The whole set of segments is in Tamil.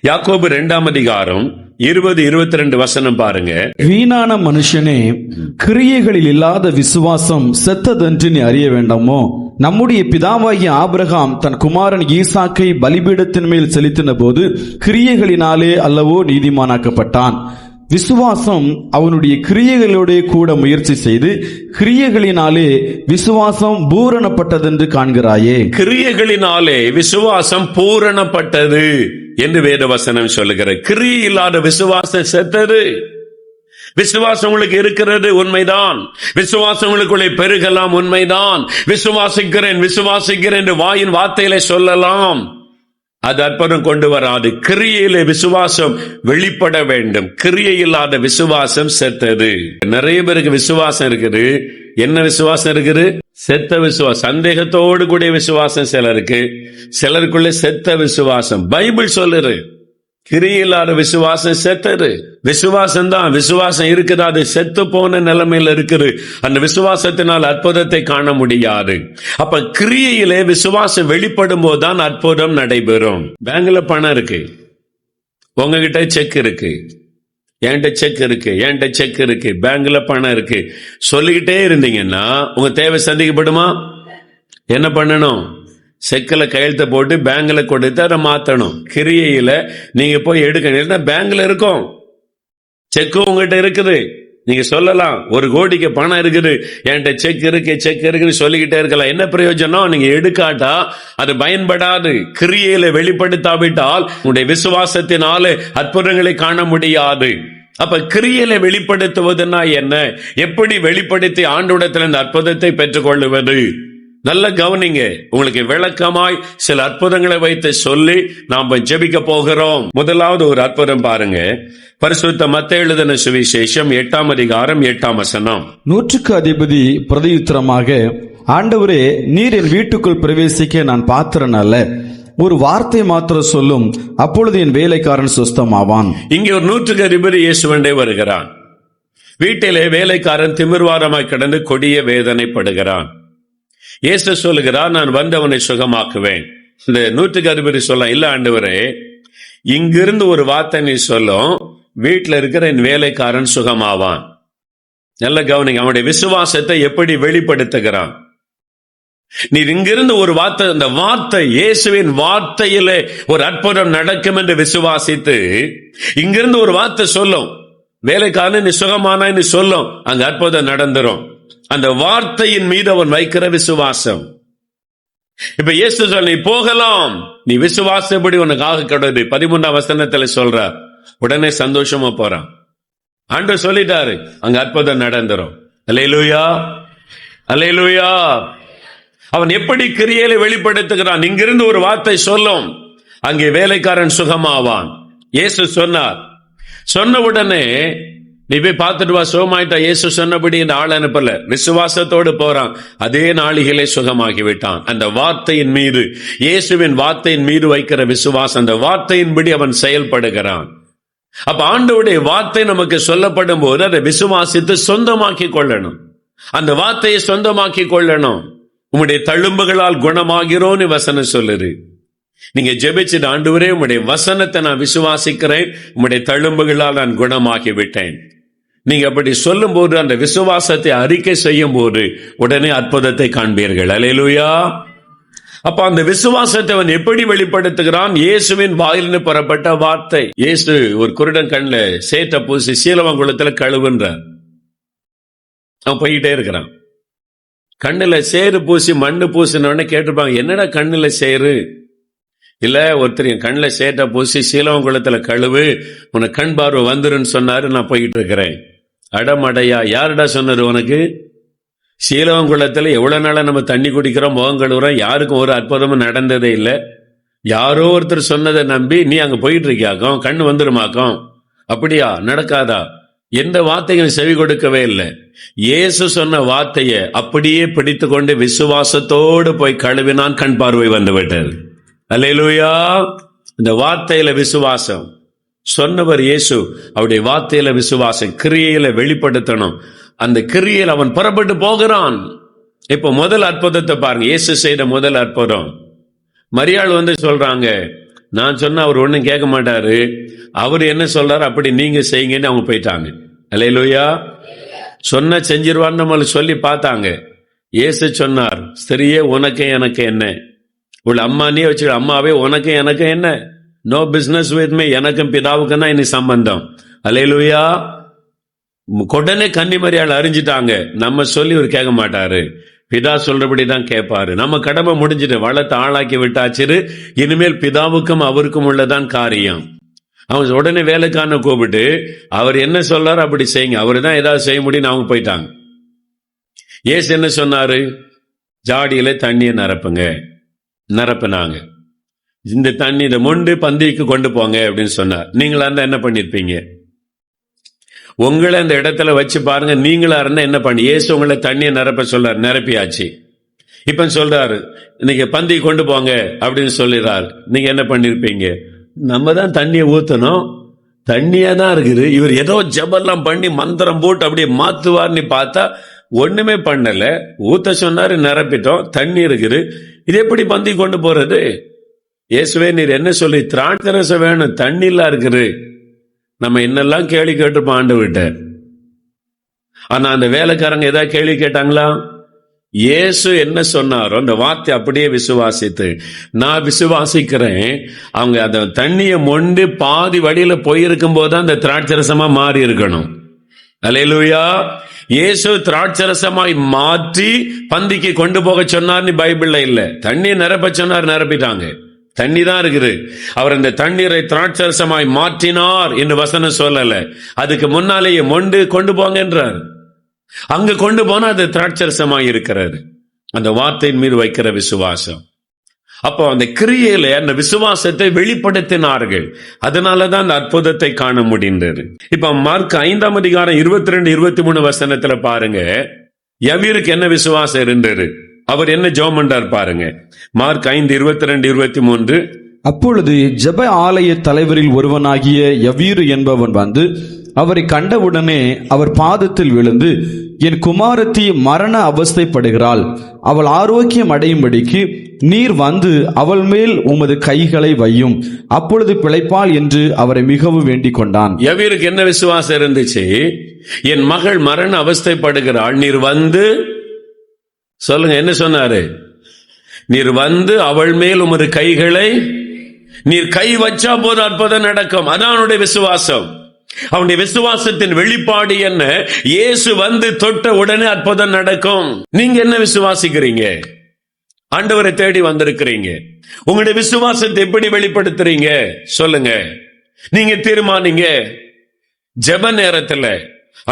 யாக்கோபு 2ஆம் அதிகாரம் 20-22 வசனம் பாருங்க. வீணான மனுஷனே, கிரியைகளில் இல்லாத விசுவாசம் செத்ததென்று நீ அறிய வேண்டாமோ? நம்முடைய பிதாவாகிய ஆபிரகாம் தன் குமாரன் ஈசாக்கை பலிபீடத்தின் மேல் செலுத்தின போது கிரியைகளினாலே அல்லவோ நீதிமானாக்கப்பட்டான். விசுவாசம் அவனுடைய கிரியைகளோட கூட முயற்சி செய்து கிரியைகளினாலே விசுவாசம் பூரணப்பட்டதென்று காண்கிறாயே. கிரியைகளினாலே விசுவாசம் பூரணப்பட்டது என்று வேதவசனம் சொல்லுகிறது. கிரியை இல்லாத விசுவாசம் செத்தது. விசுவாசம் உங்களுக்கு இருக்கிறது உண்மைதான். விசுவாசம் உங்களுக்குள்ளே பெருகலாம் உண்மைதான். விசுவாசிக்கிறேன் என்று வாயின் வார்த்தையில சொல்லலாம். அது அற்புதம் கொண்டு வராது. கிரியையிலே விசுவாசம் வெளிப்பட வேண்டும். கிரியை இல்லாத விசுவாசம் செத்தது. நிறைய பேருக்கு விசுவாசம் இருக்குது. என்ன விசுவாசம் இருக்குது? செத்த விசுவாசம். சந்தேகத்தோடு கூடிய விசுவாசம் சிலருக்கு, சிலருக்குள்ளே செத்த விசுவாசம். பைபிள் சொல்லுது கிரியை இல்லாத விசுவாசம் செத்தது. விசுவாசம் தான். விசுவாசம் இருக்குது, அது செத்து போன நிலைமையில இருக்குது. அந்த விசுவாசத்தினால் அற்புதத்தை காண முடியாது. அப்ப கிரியையிலே விசுவாசம் வெளிப்படும் போதுதான் அற்புதம் நடைபெறும். பேங்க்ல பணம் இருக்கு, உங்ககிட்ட செக் இருக்கு, என்கிட்ட செக் இருக்கு, பேங்க்ல பணம் இருக்கு, சொல்லிக்கிட்டே இருந்தீங்கன்னா உங்க தேவை சந்திக்கப்படுமா? என்ன பண்ணணும்? செக்கில் கையெழுத்த போட்டு பேங்க்ல கொடுத்து அதை மாத்தணும். கிரியையில நீங்க போய் எடுக்கணும். பேங்க்ல இருக்கும், செக்கு உங்ககிட்ட இருக்குது. நீங்க சொல்லலாம் 1 கோடிக்கு பணம் இருக்குது, என்கிட்ட செக் இருக்குன்னு சொல்லிக்கிட்டே இருக்கலாம். என்ன பிரயோஜனம்? நீங்க எடுக்காட்டா அது பயன்படாது. கிரியையில வெளிப்படுத்தாவிட்டால் உங்களுடைய விசுவாசத்தினால அற்புதங்களை காண முடியாது. அப்ப கிரியையில வெளிப்படுத்துவதுன்னா என்ன? எப்படி வெளிப்படுத்தி ஆண்டவரிடத்தில் இந்த அற்புதத்தை பெற்றுக் கொள்ளுவது? நல்ல கவனிங்க. உங்களுக்கு விளக்கமாய் சில அற்புதங்களை வைத்து சொல்லி நாம் ஜெபிக்க போகிறோம். முதலாவது ஒரு அற்புதம் பாருங்க. பரிசுத்த மத்தேயு எழுதின சுவிசேஷம் 8ஆம் அதிகாரம் 8ஆம் வசனம். 100க்கு அதிபதி பிரதியுத்தரமாக, ஆண்டவரே, நீர் என் வீட்டுக்குள் பிரவேசிக்க நான் பாத்திரன் அல்ல. ஒரு வார்த்தை மாத்திரம் சொல்லும், அப்பொழுது என் வேலைக்காரன் சுஸ்தமாவான். இங்கே ஒரு 100க்கு அதிபதி இயேசுவண்டே வருகிறான். வீட்டிலே வேலைக்காரன் திமிர்வாரமாய் கிடந்து கொடிய வேதனைப்படுகிறான். இயேசு சொல்லுகிறார், நான் வந்தவனை சுகமாக்குவேன். இந்த 100க்கு அதிபதி சொல்ல, இல்ல ஆண்டவரே, இங்கிருந்து ஒரு வார்த்தை நீ சொல்லும், வீட்டில் இருக்கிற என் வேலைக்காரன் சுகமாவான். நல்ல கவனிங்க. அவனுடைய விசுவாசத்தை எப்படி வெளிப்படுத்துகிறான்? நீர் இங்கிருந்து ஒரு வார்த்தை, அந்த வார்த்தை இயேசுவின் வார்த்தையிலே ஒரு அற்புதம் நடக்கும் என்று விசுவாசித்து இங்கிருந்து ஒரு வார்த்தை சொல்லும், வேலைக்காரன் நீ சுகமானா நீ சொல்லும், அங்க அற்புதம் நடந்துரும். அந்த வார்த்தையின் மீது அவன் வைக்கிற விசுவாசம். இப்ப இயேசு சொல்ல, நீ போகலாம், நீ விசுவாசப்படி உனக்கு ஆக கடவுது. 13ஆம் வசனத்துல சொல்ற, உடனே சந்தோஷமா போறான். ஆண்டவர் சொல்லிட்டாரு, அங்க அற்புதம் நடந்துரும். அல்லேலூயா, அல்லேலூயா. அவன் எப்படி கிரியையில வெளிப்படுத்துகிறான்? இங்கிருந்து ஒரு வார்த்தை சொல்லும், அங்கே வேலைக்காரன் சுகமாவான். இயேசு சொன்னார். சொன்ன உடனே நீ போய் பார்த்துட்டு வா, சுகமாயிட்டா. இயேசு சொன்னபடி இந்த ஆள் அனுப்பல, விசுவாசத்தோடு போறான். அதே நாளிகளே சுகமாகி விட்டான். அந்த வார்த்தையின் மீது, இயேசுவின் வார்த்தையின் மீது வைக்கிற விசுவாசம், அந்த வார்த்தையின்படி அவன் செயல்படுகிறான். அப்ப ஆண்டவருடைய வார்த்தை நமக்கு சொல்லப்படும் போது அதை விசுவாசித்து சொந்தமாக்கி கொள்ளணும். அந்த வார்த்தையை சொந்தமாக்கி கொள்ளணும். உம்முடைய தழும்புகளால் குணமாகிறோன்னு வசனம் சொல்லுது. நீங்க ஜெபிச்சுட்டு, ஆண்டவரே, உம்முடைய வசனத்தை நான் விசுவாசிக்கிறேன், உம்முடைய தழும்புகளால் நான் குணமாகி விட்டேன். நீங்க அப்படி சொல்லும் போது, அந்த விசுவாசத்தை அறிக்கை செய்யும் போது உடனே அற்புதத்தை காண்பீர்கள். அல்லேலூயா. அப்ப அந்த விசுவாசத்தை அவன் எப்படி வெளிப்படுத்துகிறான்? இயேசுவின் வாயிலிருந்து புறப்பட்ட வார்த்தை. இயேசு ஒரு குருடன் கண்ணுல சேற்ற பூசி சீலவங்குளத்துல கழுவுன்றார். அவன் போயிட்டே இருக்கிறான். கண்ணுல சேறு பூசி மண்ணு பூசினோடனே கேட்டிருப்பாங்க, என்னடா கண்ணுல சேரு? இல்ல, ஒருத்தர் என் கண்ணில் சேட்டை பூசி சீலவங்குளத்துல கழுவு, உனக்கு கண் பார்வை வந்துருன்னு சொன்னாரு, நான் போயிட்டு இருக்கிறேன். அடமடையா, யாருடா சொன்னது உனக்கு? சீலவங்குளத்துல எவ்வளவு நாளா நம்ம தண்ணி குடிக்கிறோம், முகம் கழுவுறோம், யாருக்கும் ஒரு அற்புதமும் நடந்ததே இல்லை. யாரோ ஒருத்தர் சொன்னதை நம்பி நீ அங்க போயிட்டு இருக்கியாக்கும், கண்ணு வந்துருமாக்கும். அப்படியா? நடக்காதா? எந்த வார்த்தையும் செவி கொடுக்கவே இல்லை. இயேசு சொன்ன வார்த்தையை அப்படியே பிடித்து கொண்டு விசுவாசத்தோடு போய் கழுவினான், கண் பார்வை வந்து விட்டது. அல்லேலூயா. இந்த வார்த்தையில விசுவாசம். சொன்னவர் இயேசு, அவருடைய வார்த்தையில விசுவாசம் கிரியையில வெளிப்படுத்தணும். அந்த கிரியையில் அவன் புறப்பட்டு போகிறான். இப்ப முதல் அற்புதத்தை பாருங்க. இயேசு செய்த முதல் அற்புதம். மரியாள் வந்து சொல்றாங்க, நான் சொன்னா அவர் ஒண்ணும் கேட்க மாட்டாரு. அவர் என்ன சொல்றாரு அப்படி நீங்க செய்யுங்கன்னு அவங்க போயிட்டாங்க. அல்லேலூயா. சொன்ன செஞ்சிருவான்னு நம்மள சொல்லி பார்த்தாங்க. இயேசு சொன்னார், ஸ்திரியே உனக்கு எனக்கு என்ன, உள்ள அம்மானே வச்சு அம்மாவே உனக்கு எனக்கு என்ன, நோ பிசினஸ் வித் மீ, எனக்கும் பிதாவுக்கும் தான் இனி சம்பந்தம். அல்லேலூயா. உடனே கன்னிமரியாள் அறிஞ்சிட்டாங்க. நம்ம சொல்லி இவர் கேட்க மாட்டாரு, பிதா சொல்றபடிதான் கேட்பாரு. நம்ம கடமை முடிஞ்சிட்டு வளர்த்து ஆளாக்கி விட்டாச்சு. இனிமேல் பிதாவுக்கும் அவருக்கும் உள்ளதான் காரியம். அவங்க உடனே வேலைக்கான கூப்பிட்டு அவர் என்ன சொல்றாரு அப்படி செய்யுங்க, அவரு தான் ஏதாவது செய்ய முடியும். அவங்க போயிட்டாங்க. இயேசு என்ன சொன்னாரு, ஜாடியில தண்ணியை நிரப்புங்க. நிரப்பினாங்க. இந்த தண்ணி இதை மொண்டு பந்திக்கு கொண்டு போங்க அப்படின்னு சொன்னார். நீங்களா இருந்தா என்ன பண்ணிருப்பீங்க? உங்களை அந்த இடத்துல வச்சு பாருங்க. நீங்களா இருந்தா என்ன பண்ணி? இயேசு உங்களை தண்ணியை நிரப்ப சொல்றாரு, நிரப்பியாச்சு. இப்ப சொல்றாரு நீங்க பந்தி கொண்டு போங்க அப்படின்னு சொல்லிடுறாரு. நீங்க என்ன பண்ணிருப்பீங்க? நம்ம தான் தண்ணியை ஊத்தணும், தண்ணியா தான் இருக்குது. இவர் ஏதோ ஜபெல்லாம் பண்ணி மந்திரம் போட்டு அப்படியே மாத்துவார்னு பார்த்தா ஒண்ணுமே பண்ணல. ஊத்த சொன்னாரு, நிரப்பிட்டோம், தண்ணி இருக்குது. இது எப்படி பந்தி கொண்டு போறது? இயேசுவே நீர் என்ன சொல்லி? திராட்சரசம் வேணும், தண்ணி எல்லாம் இருக்குது. நம்ம என்னெல்லாம் கேள்வி கேட்டுப்போம் ஆண்டவர்கிட்ட. ஆனா அந்த வேலைக்காரங்க ஏதாவது கேள்வி கேட்டாங்களா? இயேசு என்ன சொன்னாரோ அந்த வார்த்தை அப்படியே விசுவாசித்து, நான் விசுவாசிக்கிறேன். அவங்க அந்த தண்ணியை மொண்டு பாதி வழியில போயிருக்கும் போதுதான் அந்த திராட்சரசமா மாறி இருக்கணும். அல்லேலூயா. இயேசு திராட்சரசமாய் மாற்றி பந்திக்கு கொண்டு போக சொன்னார்னு பைபிள்ல இல்ல. தண்ணியை நிரப்ப சொன்னார், நிரப்பிட்டாங்க. தண்ணி தான் இருக்குது. அவர் அந்த தண்ணீரை திராட்சரசமாய் மாற்றினார் என்று வசனம் சொல்லல. அதுக்கு முன்னாலேயே மொண்டு கொண்டு போங்க என்றார். அங்க கொண்டு போனா அது திராட்சரசமாய் இருக்கிறது. அந்த வார்த்தையின் மீது வைக்கிற விசுவாசம். அப்போ அந்த கிரியையில அந்த விசுவாசத்தை வெளிப்படுத்தினார்கள். அதனாலதான் அந்த அற்புதத்தை காண முடிந்தது. இப்ப மார்க் 5ஆம் அதிகாரம் 22, 23 வசனத்துல பாருங்க, யவீருக்கு என்ன விசுவாசம் இருந்தது, அவர் என்ன ஜெபம் பண்றார் பாருங்க. மார்க் 5, 22, 23. அப்பொழுது ஜெப ஆலய தலைவரில் ஒருவனாகிய யவீரு என்பவன் வந்து அவரை கண்டவுடனே அவர் பாதத்தில் விழுந்து, என் குமாரத்தி மரண அவஸ்தைப்படுகிறாள், அவள் ஆரோக்கியம் அடையும்படிக்கு நீர் வந்து அவள் மேல் உமது கைகளை வையும், அப்பொழுது பிழைப்பாள் என்று அவரை மிகவும் வேண்டிக் கொண்டான். யவீருக்கு என்ன விசுவாசம் இருந்துச்சு? என் மகள் மரண அவஸ்தைப்படுகிறாள், நீர் வந்து சொல்லுங்க. என்ன சொன்னாரு? நீர் வந்து அவள் மேல் உமது கைகளை, நீர் கை வச்சா போது அற்புதம் நடக்கும். அதான் அவனுடைய விசுவாசம். அவனுடைய விசுவாசத்தின் வெளிப்பாடு என்ன? இயேசு வந்து தொட்ட உடனே அற்புதம் நடக்கும். நீங்க என்ன விசுவாசிக்கிறீங்க? ஆண்டவரை தேடி வந்திருக்கிறீங்க. உங்களுடைய விசுவாசத்தை எப்படி வெளிப்படுத்துறீங்க சொல்லுங்க. நீங்க தீர்மானிங்க. ஜெப நேரத்துல,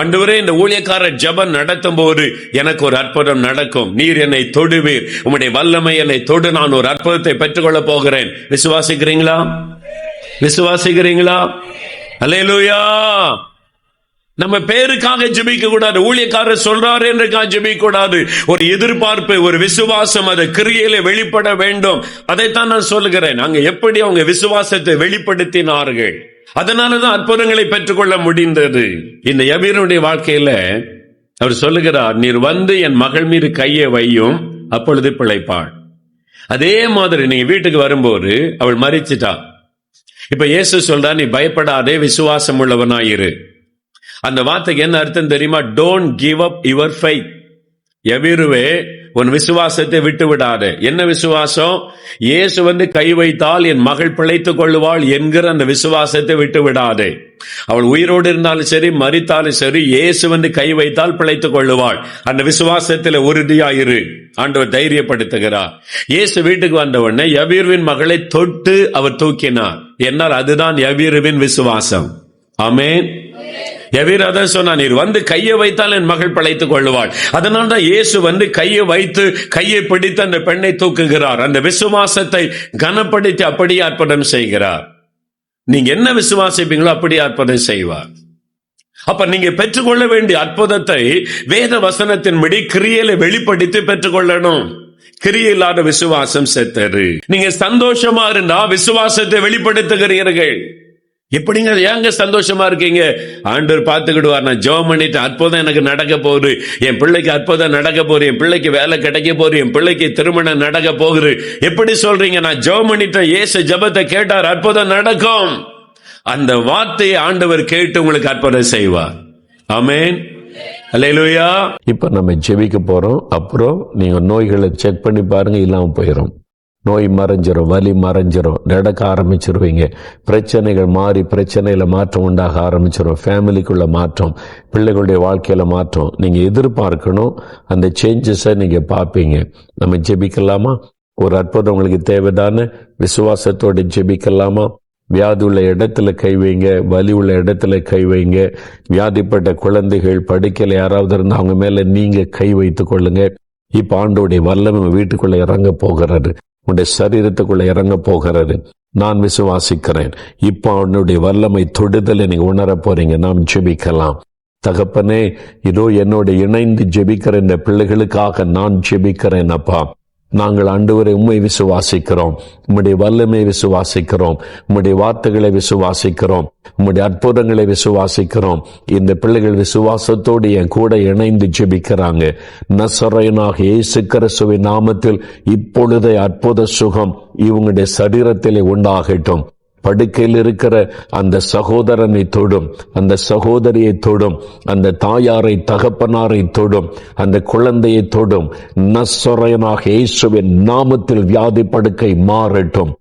ஆண்டவரே இந்த ஊழியக்காரர் ஜெபம் நடத்தும் போது எனக்கு ஒரு அற்புதம் நடக்கும், நீர் என்னை தொடுவீர், உம்முடைய வல்லமை என்னை தொடு, நான் ஒரு அற்புதத்தை பெற்றுக்கொள்ள போகிறேன். விசுவாசிக்கிறீங்களா? விசுவாசிக்கிறீங்களா? அல்லேலூயா. நம்ம பேருக்காக ஜெபிக்க கூடாது. ஊழியக்காரர் சொல்றாரு என்றுக்காக ஜெபிக்க கூடாது. ஒரு எதிர்பார்ப்பு, ஒரு விசுவாசம், அது கிரியையில வெளிப்பட வேண்டும். அதைத்தான் நான் சொல்லுகிறேன். அங்க எப்படி அவங்க விசுவாசத்தை வெளிப்படுத்தினார்கள், அதனாலதான் அற்புதங்களை பெற்றுக்கொள்ள முடிந்தது. இந்த யவீருடைய வாழ்க்கையில அவர் சொல்லுகிறார், நீர் வந்து என் மகள் மீது கையை வையும், அப்பொழுது பிழைப்பாள். அதே மாதிரி நீங்க வீட்டுக்கு வரும்போது அவள் மரிச்சிட்டா. இப்ப இயேசு சொல்றா, நீ பயப்படாதே, விசுவாசம் உள்ளவனாயிரு. அந்த வார்த்தைக்கு என்ன அர்த்தம் தெரியுமா? Don't give up your faith. யவீருவே, உன் விசுவாசத்தை விட்டு விடாத. என்ன விசுவாசம்? இயேசு வந்து கை வைத்தால் என் மகள் பிழைத்துக் கொள்ளுவாள் என்கிற அந்த விசுவாசத்தை விட்டு விடாதே. அவள் உயிரோடு இருந்தாலும் சரி, மரித்தாலும் சரி, இயேசு வந்து கை வைத்தால் பிழைத்துக் கொள்ளுவாள். அந்த விசுவாசத்தில் உறுதியாயிரு. ஆண்டவர் தைரியப்படுத்துகிறார். இயேசு வீட்டுக்கு வந்த உடனே யவீருவின் மகளை தொட்டு அவர் தூக்கினார். என்னால் அதுதான் யவீருவின் விசுவாசம். ஆமென். யவீர் அதான் சொன்னா, நீர் வந்து கையை வைத்தால் என் மகள் பிழைத்துக் கொள்ளுவாள். அதனால்தான் இயேசு வந்து கையை வைத்து கையை பிடித்து அந்த பெண்ணை தூக்குகிறார். அந்த விசுவாசத்தை கனப்படுத்தி அப்படியே அற்புதம் செய்கிறார். நீங்க என்ன விசுவாசிப்பீங்களோ அப்படியே அற்புதம் செய்வார். அப்ப நீங்க பெற்றுக்கொள்ள வேண்டிய அற்புதத்தை வேத வசனத்தின்படி கிரியையில வெளிப்படுத்தி பெற்றுக்கொள்ளணும். கிரியை இல்லாத விசுவாசம் செத்தது. நீங்க சந்தோஷமா இருந்தா விசுவாசத்தை வெளிப்படுத்துகிறீர்கள். எப்படிங்க ஏங்க சந்தோஷமா இருக்கீங்க? ஆண்டவர் பார்த்துக்கிடுவார். நான் ஜெபம் பண்ணிட்டு அற்புதம் எனக்கு நடக்க போகுது, என் பிள்ளைக்கு அற்புதம் நடக்க போகுது, என் பிள்ளைக்கு வேலை கிடைக்க போகுது, என் பிள்ளைக்கு திருமணம் நடக்க போகுது. எப்படி சொல்றீங்க? நான் ஜெபம் பண்ணிட்டேன், இயேசு ஜெபத்தை கேட்டார், அற்புதம் நடக்கும். அந்த வார்த்தையை ஆண்டவர் கேட்டு உங்களுக்கு அற்புதம் செய்வார். ஆமென், அல்லேலூயா. இப்ப நம்ம ஜெபிக்க போறோம். அப்புறம் நீங்க நோய்களை செக் பண்ணி பாருங்க, இல்லாம போயிடும். நோய் மறைஞ்சிரும், வலி மறைஞ்சிரும், நடக்க ஆரம்பிச்சிருவீங்க. பிரச்சனைகள் மாறி பிரச்சனையில மாற்றம் உண்டாக ஆரம்பிச்சிடும். ஃபேமிலிக்குள்ள மாற்றம், பிள்ளைகளுடைய வாழ்க்கையில மாற்றம் நீங்க எதிர்பார்க்கணும். அந்த சேஞ்சஸை நீங்க பார்ப்பீங்க. நம்ம ஜெபிக்கலாமா? ஒரு அற்புதம் உங்களுக்கு தேவைதானே? விசுவாசத்தோட ஜெபிக்கலாமா? வியாதி உள்ள இடத்துல கை வைங்க, வலி உள்ள இடத்துல கை வைங்க. வியாதிப்பட்ட குழந்தைகள் படுக்கையில யாராவது இருந்தா அவங்க மேல நீங்க கை வைத்துக் கொள்ளுங்க. இப்ப ஆண்டோடைய வல்லமை வீட்டுக்குள்ள இறங்க போகிறது, உன்னுடைய சரீரத்துக்குள்ள இறங்க போகிறது. நான் விசுவாசிக்கிறேன். இப்ப அவனுடைய வல்லமை தொடுதலை நீங்க உணர போறீங்க. நாம் ஜெபிக்கலாம். தகப்பனே, இதோ என்னோட இணைந்து ஜெபிக்கிற இந்த பிள்ளைகளுக்காக நான் ஜெபிக்கிறேன். அப்பா, நாங்கள் ஆண்டவரை உம்மை விசுவாசிக்கிறோம், உம்முடைய வல்லமை விசுவாசிக்கிறோம், உம்முடைய வார்த்தைகளை விசுவாசிக்கிறோம், உம்முடைய அற்புதங்களை விசுவாசிக்கிறோம். இந்த பிள்ளைகள் விசுவாசத்தோடு என் கூட இணைந்து ஜெபிக்கிறாங்க. நசரேயனாகிய இயேசு கிறிஸ்துவின் நாமத்தில் இப்பொழுதே அற்புத சுகம் இவங்களுடைய சரீரத்திலே உண்டாகட்டும். படுக்கையில் இருக்கிற அந்த சகோதரனை தொடும், அந்த சகோதரியை தொடும், அந்த தாயாரை தகப்பனாரை தொடும், அந்த குழந்தையை தொடும். நசரேயனாகிய இயேசுவின் நாமத்தில் வியாதி படுக்கை மாறட்டும்.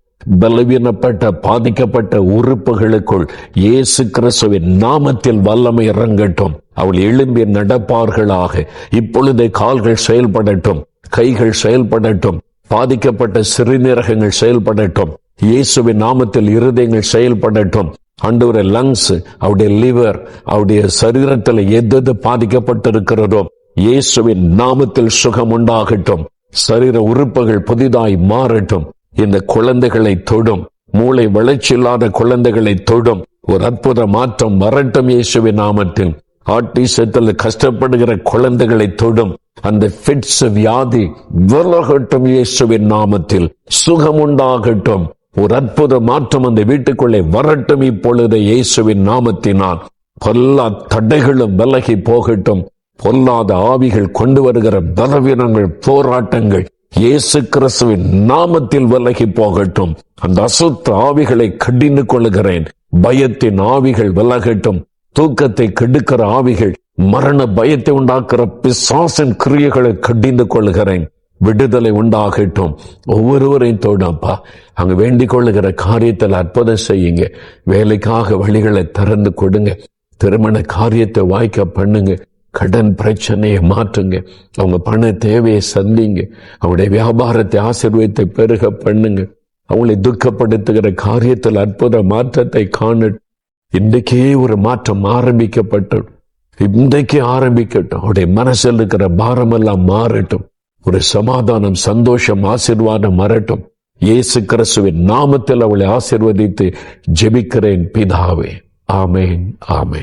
பலவீனப்பட்ட பாதிக்கப்பட்ட உறுப்புகளுக்குள் இயேசு கிறிஸ்துவின் நாமத்தில் வல்லமை இறங்கட்டும். அவள் எழும்பி நடப்பார்களாக. இப்பொழுதே கால்கள் செயல்படட்டும், கைகள் செயல்படட்டும், பாதிக்கப்பட்ட சிறுநீரகங்கள் செயல்படட்டும். இயேசுவின் நாமத்தில் இருதயங்கள் செயல்படட்டும். ஆண்டவரே, லங்ஸ், அவருடைய லிவர், அவருடைய சரீரத்தில் எது பாதிக்கப்பட்டிருக்கிறதோ இயேசுவின் நாமத்தில் சுகம் உண்டாகட்டும். சரீர உறுப்புகள் புதிதாய் மாறட்டும். இந்த குழந்தைகளை தொடும், மூளை வளர்ச்சி இல்லாத குழந்தைகளை தொடும். ஒரு அற்புத மாற்றம் வரட்டும் இயேசுவின் நாமத்தில். ஆட்டிசத்தில் கஷ்டப்படுகிற குழந்தைகளை தொடும். அந்த ஃபிட்ஸ் வியாதி விலகட்டும் இயேசுவின் நாமத்தில். சுகம் உண்டாகட்டும். ஒரு அற்புத மாற்றம் அந்த வீட்டுக்குள்ளே வரட்டும் இப்பொழுது இயேசுவின் நாமத்தினால். பொல்லா தடைகளும் விலகி போகட்டும். பொல்லாத ஆவிகள் கொண்டு வருகிற பலவீனங்கள், போராட்டங்கள் இயேசு கிறிஸ்துவின் நாமத்தில் விலகி போகட்டும். அந்த அசுத்த ஆவிகளை கடிந்து கொள்கிறேன். பயத்தின் ஆவிகள் விலகட்டும். தூக்கத்தை கெடுக்கிற ஆவிகள், மரண பயத்தை உண்டாக்குற பிசாசின் கிரியைகளை கடிந்து கொள்கிறேன். விடுதலை உண்டாகட்டும். ஒவ்வொருவரையும் தோடப்பா, அங்க வேண்டிக் கொள்ளுகிற காரியத்தில் அற்புதம் செய்யுங்க. வேலைக்காக வழிகளை திறந்து கொடுங்க. திருமண காரியத்தை வாய்க்க பண்ணுங்க. கடன் பிரச்சனையை மாற்றுங்க. அவங்க பண தேவையை சந்திங்க. அவங்களுடைய வியாபாரத்தை ஆசீர்வாதத்தை பெருக பண்ணுங்க. அவங்களை துக்கப்படுத்துகிற காரியத்தில் அற்புத மாற்றத்தை காண இன்றைக்கே ஒரு மாற்றம் ஆரம்பிக்கப்பட்டு, இன்றைக்கு ஆரம்பிக்கட்டும். அவருடைய மனசில் இருக்கிற பாரம் எல்லாம் மாறட்டும். ஒரு சமாதானம், சந்தோஷம், ஆசீர்வாதம் வரட்டும். இயேசு கிறிஸ்துவின் நாமத்தில் அவளை ஆசீர்வதித்து ஜெபிக்கிறேன் பிதாவே. ஆமேன், ஆமேன்.